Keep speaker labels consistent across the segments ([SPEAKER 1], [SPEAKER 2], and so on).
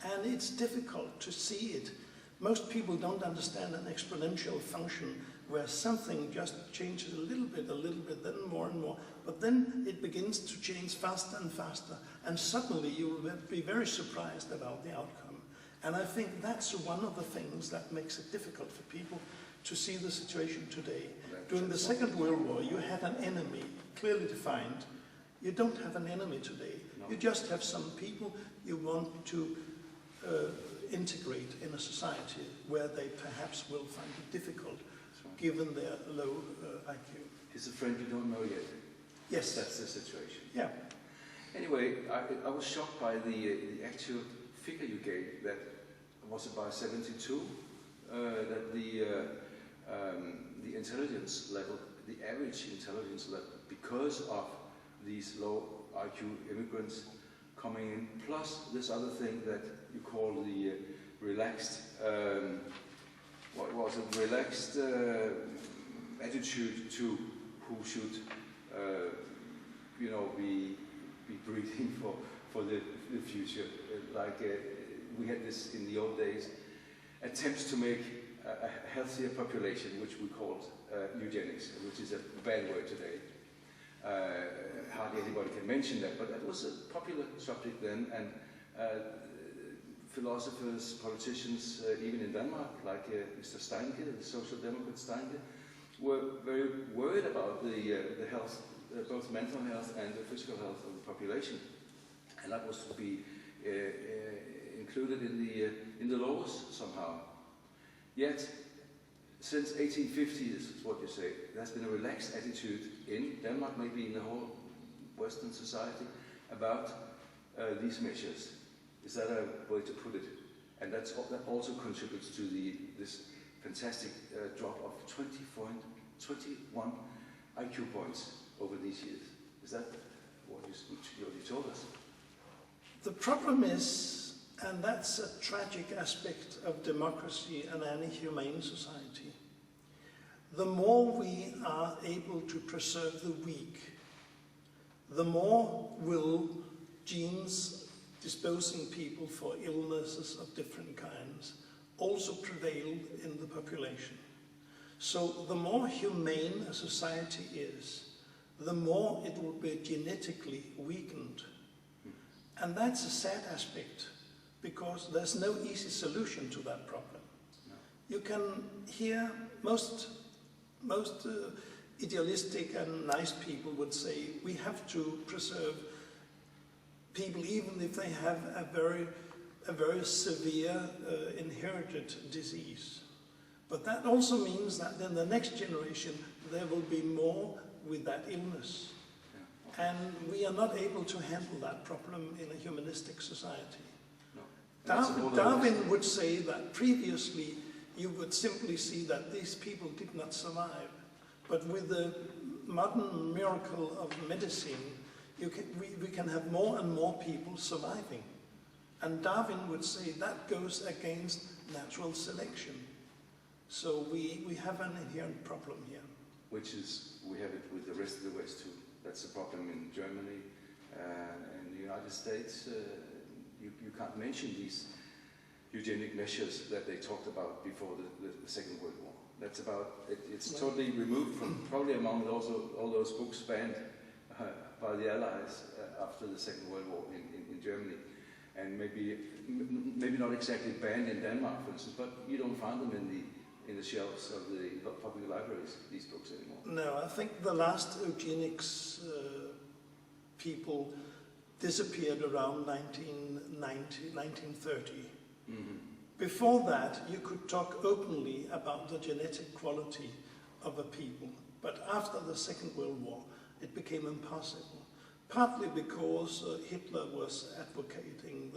[SPEAKER 1] And it's difficult to see it. Most people don't understand an exponential function where something just changes a little bit, then more and more. But then it begins to change faster and faster. And suddenly you will be very surprised about the outcome. And I think that's one of the things that makes it difficult for people to see the situation today. During the Second World War, you had an enemy clearly defined. You don't have an enemy today. You just have some people you want to integrate in a society where they perhaps will find it difficult, given their low IQ.
[SPEAKER 2] It's a friend you don't know yet.
[SPEAKER 1] Yes.
[SPEAKER 2] That's the situation.
[SPEAKER 1] Yeah.
[SPEAKER 2] Anyway, I was shocked by the actual figure you gave, that was about 72, that the intelligence level, the average intelligence level, because of these low IQ immigrants coming in, plus this other thing that you call the relaxed, what was it, relaxed attitude to who should, you know, be breathing for the future. We had this in the old days, attempts to make a healthier population, which we called eugenics, which is a bad word today. Hardly anybody can mention that, but that was a popular subject then, and philosophers, politicians, even in Denmark, like Mr. Steincke, the social democrat Steincke, were very worried about the health, both mental health and the physical health of the population, and that was to be included in the laws somehow. Yet, since 1850, this is what you say, there has been a relaxed attitude in Denmark, maybe in the whole Western society, about these measures. Is that a way to put it? And that also contributes to this fantastic drop of 21 IQ points over these years. Is that what you told us?
[SPEAKER 1] The problem is, and that's a tragic aspect of democracy and any humane society, the more we are able to preserve the weak, the more will genes disposing people for illnesses of different kinds also prevail in the population. So the more humane a society is, the more it will be genetically weakened. And that's a sad aspect, because there's no easy solution to that problem. No. You can hear most idealistic and nice people would say we have to preserve people even if they have a very severe inherited disease. But that also means that in the next generation there will be more with that illness. And we are not able to handle that problem in a humanistic society. No. Darwin would say that previously you would simply see that these people did not survive. But with the modern miracle of medicine, we can have more and more people surviving. And Darwin would say that goes against natural selection. So we have an inherent problem here.
[SPEAKER 2] Which is, we have it with the rest of the West too. That's the problem in Germany and the United States. You can't mention these eugenic measures that they talked about before the Second World War. That's about, it's totally removed from, probably among also all those books banned by the Allies after the Second World War in Germany. And maybe not exactly banned in Denmark, for instance, but you don't find them in the shelves of the public libraries, these books anymore.
[SPEAKER 1] No, I think the last eugenics people disappeared around 1990, 1930. Mm-hmm. Before that, you could talk openly about the genetic quality of a people. But after the Second World War, it became impossible. Partly because Hitler was advocating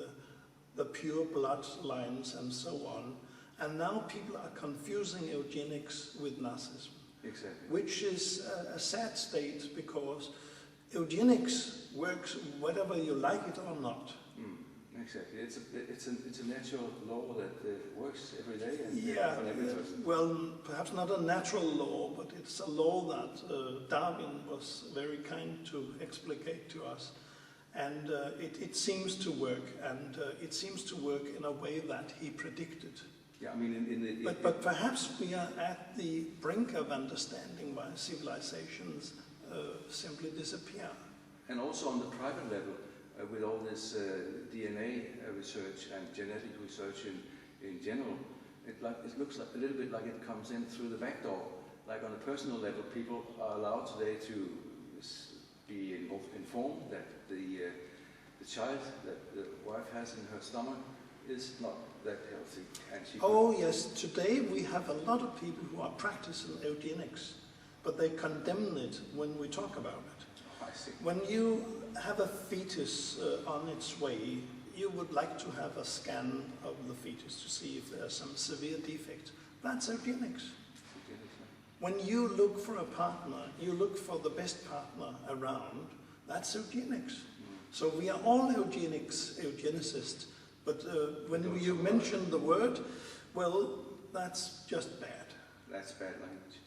[SPEAKER 1] the pure bloodlines and so on. And now people are confusing eugenics with Nazism.
[SPEAKER 2] Exactly. Which
[SPEAKER 1] is a sad state, because eugenics works whether you like it or not.
[SPEAKER 2] Exactly. It's a natural law that works every day and
[SPEAKER 1] on every person. Well, perhaps not a natural law, but it's a law that Darwin was very kind to explicate to us. And it seems to work, and it seems to work in a way that he predicted.
[SPEAKER 2] Yeah, I mean,
[SPEAKER 1] but perhaps we are at the brink of understanding why civilizations simply disappear.
[SPEAKER 2] And also on the private level, with all this DNA research and genetic research in general, it looks like a little bit like it comes in through the back door. Like on a personal level, people are allowed today to be informed that the child that the wife has in her stomach is not that healthy. And she
[SPEAKER 1] yes, today we have a lot of people who are practicing eugenics, but they condemn it when we talk about it.
[SPEAKER 2] I see.
[SPEAKER 1] When you have a fetus on its way, you would like to have a scan of the fetus to see if there's some severe defect. That's eugenics. When you look for a partner, you look for the best partner around. That's eugenics. So we are all eugenicists, but when you mention the word, well, that's just bad.
[SPEAKER 2] That's bad language.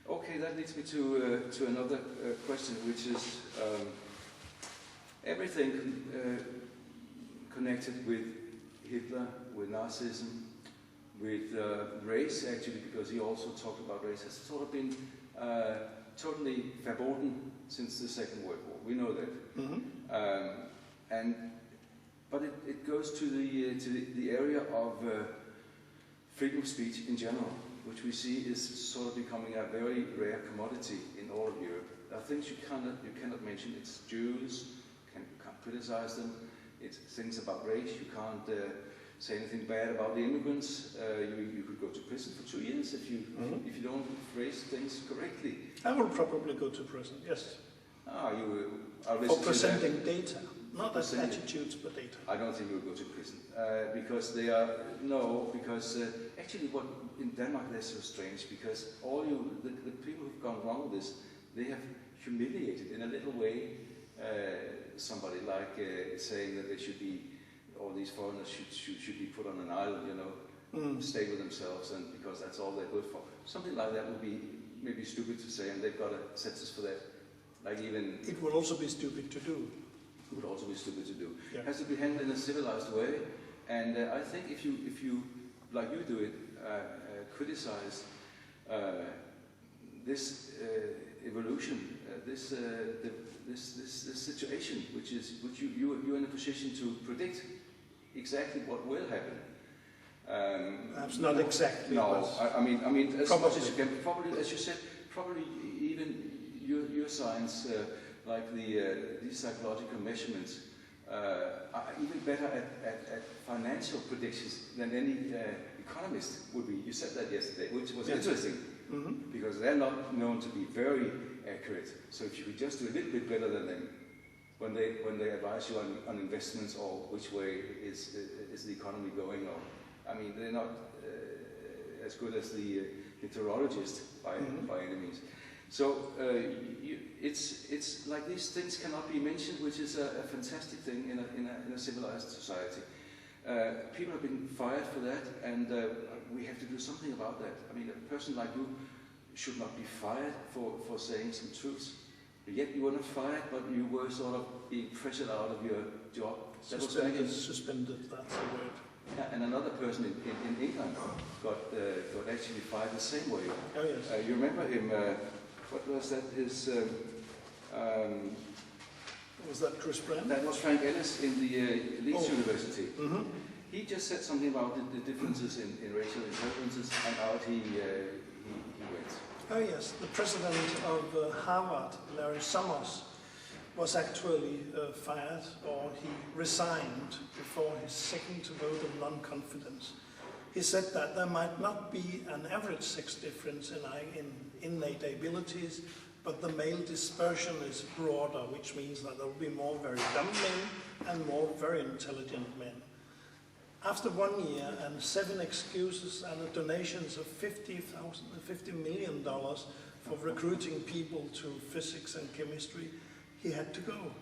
[SPEAKER 2] Okay, that leads me to another question, which is everything connected with Hitler, with Nazism, with race, actually, because he also talked about race, has sort of been totally verboten since the Second World War. We know that. Mm-hmm. But it goes to the area of freedom of speech in general, which we see is sort of becoming a very rare commodity in all of Europe. There are things you cannot mention. It's Jews, you can't criticize them. It's things about race. You can't say anything bad about the immigrants. You could go to prison for 2 years if you don't phrase things correctly.
[SPEAKER 1] I will probably go to prison. Yes.
[SPEAKER 2] For
[SPEAKER 1] presenting data, not as attitudes, but data.
[SPEAKER 2] I don't think you will go to prison because actually what in Denmark they're so strange because the people who've gone wrong with this, they have humiliated in a little way somebody like saying that they should be, all these foreigners should be put on an island, stay with themselves, and because that's all they're good for. Something like that would be maybe stupid to say, and they've got a census for that.
[SPEAKER 1] It would also be stupid to do.
[SPEAKER 2] It would also be stupid to do.
[SPEAKER 1] Yeah.
[SPEAKER 2] It has to be handled in a civilized way, and I think if you like you do it, criticize this evolution, this situation, which you're in a position to predict exactly what will happen.
[SPEAKER 1] Perhaps not exactly.
[SPEAKER 2] No, I mean, as
[SPEAKER 1] probably.
[SPEAKER 2] much as you can. Probably, as you said, probably even your science, like these psychological measurements, are even better at financial predictions than any economist would be. You said that yesterday, which was interesting, because they're not known to be very accurate. So if you could just do a little bit better than them when they advise you on investments or which way is the economy going, or I mean, they're not as good as the meteorologist by any means. So it's like these things cannot be mentioned, which is a fantastic thing in a civilized society. People have been fired for that, and we have to do something about that. I mean, a person like you should not be fired for saying some truths. Yet you were not fired, but you were sort of being pressured out of your job.
[SPEAKER 1] Suspended, that's the word.
[SPEAKER 2] Yeah, and another person in England got actually fired the same way.
[SPEAKER 1] Oh yes.
[SPEAKER 2] You remember him? What was that?
[SPEAKER 1] Was that Chris Brand?
[SPEAKER 2] That was Frank Ellis in the Leeds University.
[SPEAKER 1] Mm-hmm.
[SPEAKER 2] He just said something about the differences in racial intelligences and out he went.
[SPEAKER 1] Oh yes, the president of Harvard, Larry Summers, was actually fired, or he resigned before his second vote of non-confidence. He said that there might not be an average sex difference in innate abilities, but the male dispersion is broader, which means that there will be more very dumb men and more very intelligent men. After 1 year and 7 excuses and donations of $50 million for recruiting people to physics and chemistry, he had to go.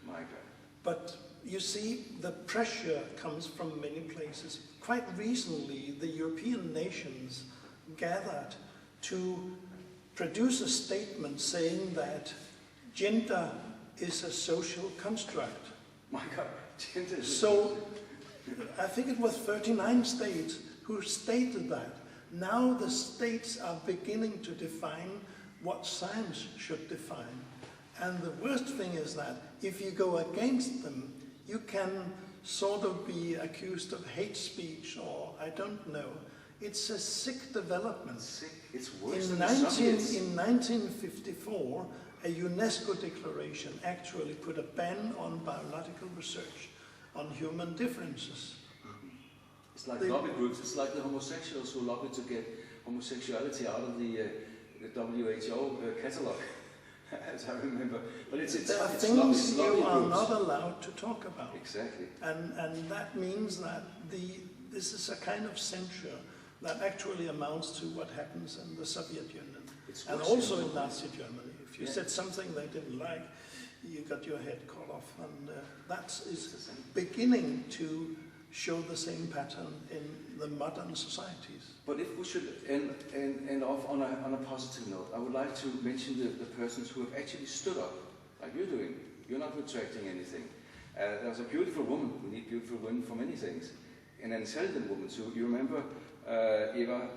[SPEAKER 2] My God.
[SPEAKER 1] But you see, the pressure comes from many places. Quite recently, the European nations gathered to produce a statement saying that gender is a social construct.
[SPEAKER 2] My God, gender is
[SPEAKER 1] So I think it was 39 states who stated that. Now the states are beginning to define what science should define. And the worst thing is that if you go against them, you can sort of be accused of hate speech, or I don't know. It's a sick development.
[SPEAKER 2] sick. It's worse
[SPEAKER 1] In
[SPEAKER 2] than the Soviets.
[SPEAKER 1] 1954, a UNESCO declaration actually put a ban on biological research on human differences.
[SPEAKER 2] It's like lobby groups. It's like the homosexuals who lobby to get homosexuality out of the WHO catalogue, as I remember. But
[SPEAKER 1] There are things you are not allowed to talk about.
[SPEAKER 2] Exactly.
[SPEAKER 1] And that means that this is a kind of censure that actually amounts to what happens in the Soviet Union. And also in Nazi Germany. If you said something they didn't like, you got your head cut off. And that is beginning to show the same pattern in the modern societies.
[SPEAKER 2] But if we should end off on a positive note, I would like to mention the persons who have actually stood up, like you're doing. You're not retracting anything. There was a beautiful woman. We need beautiful women for many things. An intelligent woman too. You remember Eva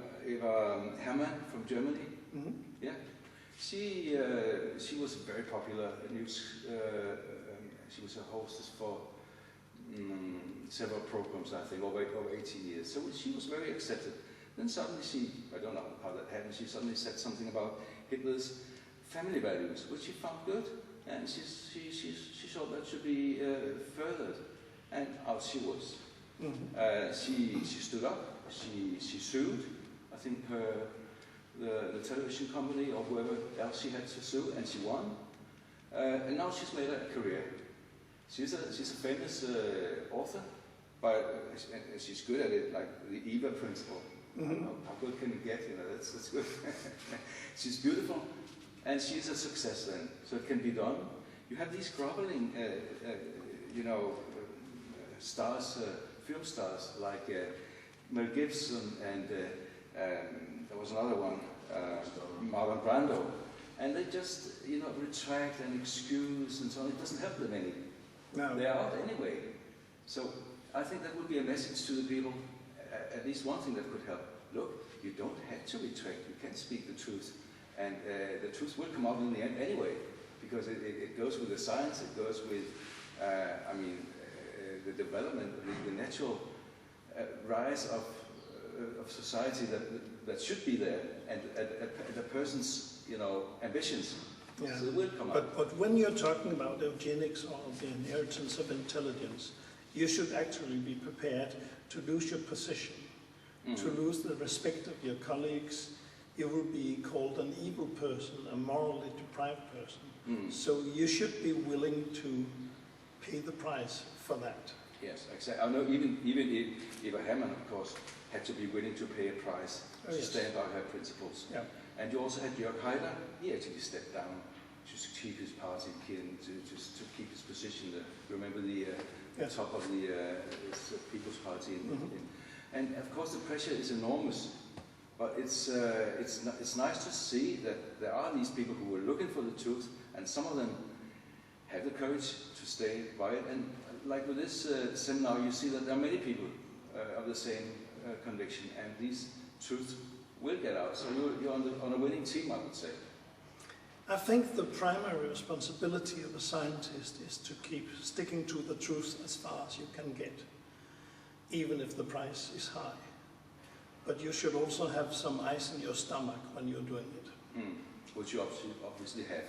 [SPEAKER 2] Hermann from Germany?
[SPEAKER 1] Mm-hmm.
[SPEAKER 2] Yeah. She was very popular news. She was a hostess for several programs, I think, over 18 years. So she was very accepted. Then suddenly I don't know how that happened, she suddenly said something about Hitler's family values, which she found good, and she thought that should be furthered. And out she was. Mm-hmm. She stood up, she sued, I think the television company or whoever else she had to sue, and she won. And now she's made a career. She's a famous author, but and she's good at it, like the Eva principle. Mm-hmm. How good can you get? That's good. She's beautiful, and she's a success then. So it can be done. You have these groveling, stars, film stars like Mel Gibson, and there was another one, Marlon Brando, and they just retract and excuse and so on. It doesn't help them any. No. They are out anyway. So I think that would be a message to the people, at least one thing that could help. Look, you don't have to retract, you can speak the truth. And the truth will come out in the end anyway, because it goes with the science, it goes with, the development, the natural rise of society that should be there, and the person's, ambitions.
[SPEAKER 1] Yeah.
[SPEAKER 2] So it will come out.
[SPEAKER 1] But when you're talking about eugenics or the inheritance of intelligence, you should actually be prepared to lose your position, to lose the respect of your colleagues. You will be called an evil person, a morally deprived person. So you should be willing to pay the price for that.
[SPEAKER 2] Yes, exactly. I know even Eva Hermann, of course, had to be willing to pay a price to stand by her principles. Yeah. And you also had Jörg Haider. He actually stepped down to keep his party kin, to keep his position. Remember the top of the People's Party. And of course the pressure is enormous. But it's nice to see that there are these people who are looking for the truth, and some of them have the courage to stay by it. And like with this seminar, you see that there are many people of the same conviction, and these truths will get out. So you're on a winning team, I would say.
[SPEAKER 1] I think the primary responsibility of a scientist is to keep sticking to the truth as far as you can get, even if the price is high. But you should also have some ice in your stomach when you're doing it. Which
[SPEAKER 2] you obviously have.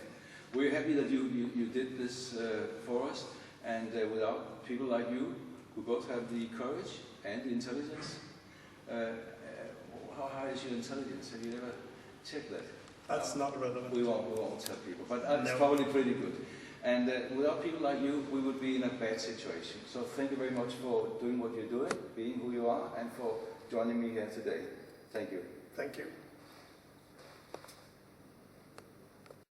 [SPEAKER 2] We're happy that you did this for us, and without people like you, who both have the courage and the intelligence. How high is your intelligence? Have you ever checked that?
[SPEAKER 1] That's not relevant.
[SPEAKER 2] We won't tell people, but it's probably pretty good. And without people like you, we would be in a bad situation. So thank you very much for doing what you're doing, being who you are, and for joining me here today. Thank you.
[SPEAKER 1] Thank you.